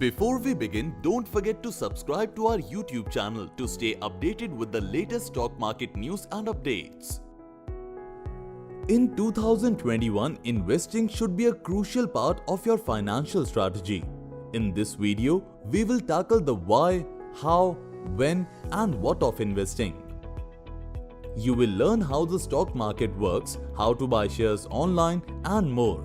Before we begin, don't forget to subscribe to our YouTube channel to stay updated with the latest stock market news and updates. In 2021, investing should be a crucial part of your financial strategy. In this video, we will tackle the why, how, when, and what of investing. You will learn how the stock market works, how to buy shares online, and more.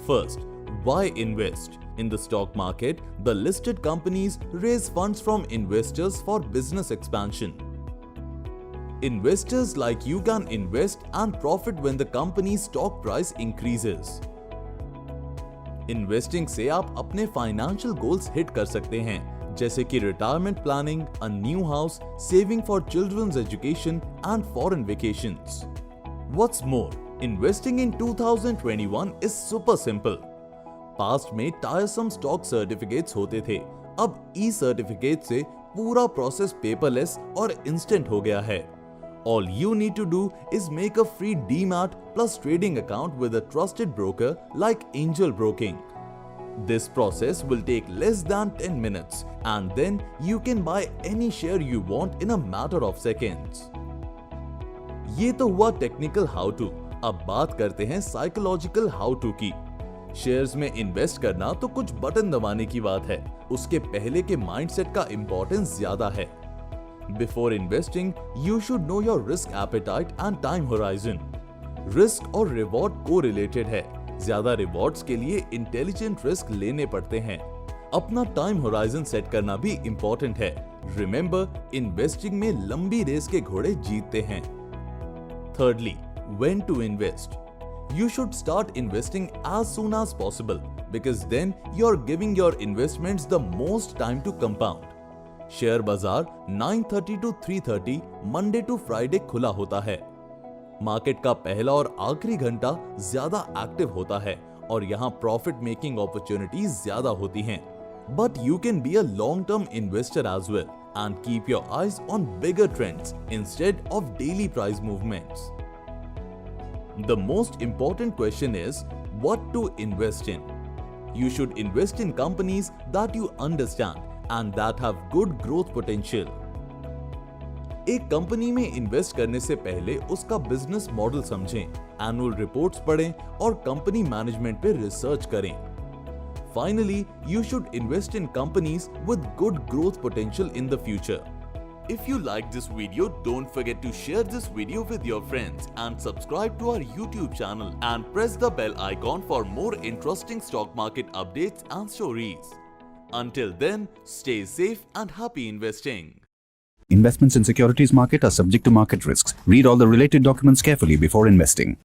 First, why invest? In the stock market, the listed companies raise funds from investors for business expansion. Investors like you can invest and profit when the company's stock price increases. Investing से आप अपने financial goals hit कर सकते हैं, जैसे कि retirement planning, a new house, saving for children's education and foreign vacations. What's more, investing in 2021 is super simple. Past में टायरसम स्टॉक सर्टिफिकेट्स होते थे, अब ई सर्टिफिकेट से पूरा प्रोसेस पेपरलेस और इंस्टेंट हो गया है. All you need to do is make a free DMAT plus trading account with a trusted broker like Angel Broking. This process will take less than 10 minutes and then you can buy any share you want in a matter of seconds. ये तो हुआ technical how to. अब बात करते हैं psychological how to की. Shares में invest करना तो कुछ बटन दबाने की बात है, उसके पहले के माइंडसेट का इंपॉर्टेंस ज्यादा है. Before investing, you should know your risk appetite and time horizon. Risk और रिवॉर्ड को-रिलेटेड है. ज्यादा रिवॉर्ड्स के लिए इंटेलिजेंट रिस्क लेने पड़ते हैं. अपना टाइम होराइजन सेट करना भी इंपॉर्टेंट है. रिमेंबर, इन्वेस्टिंग में लंबी रेस के घोड़े जीतते हैं. Thirdly, when to invest? You should start investing as soon as possible because then you're giving your investments the most time to compound. Share बाजार 9:30 to 3:30 मंडे टू फ्राइडे खुला होता है. मार्केट का पहला और आखिरी घंटा ज्यादा एक्टिव होता है और यहाँ प्रॉफिट मेकिंग अपॉर्चुनिटीज ज्यादा होती हैं. But you can be a long term investor as well and keep your eyes on bigger trends instead of daily price movements. The most important question is what to invest in. You should invest in companies that you understand and that have good growth potential. एक company में invest करने से पहले उसका business model समझें, annual reports पढ़ें और company management पे रिसर्च करें. Finally, you should invest in companies with good growth potential in the future. If you like this video, don't forget to share this video with your friends and subscribe to our YouTube channel and press the bell icon for more interesting stock market updates and stories. Until then, stay safe and happy investing. Investments in securities market are subject to market risks. Read all the related documents carefully before investing.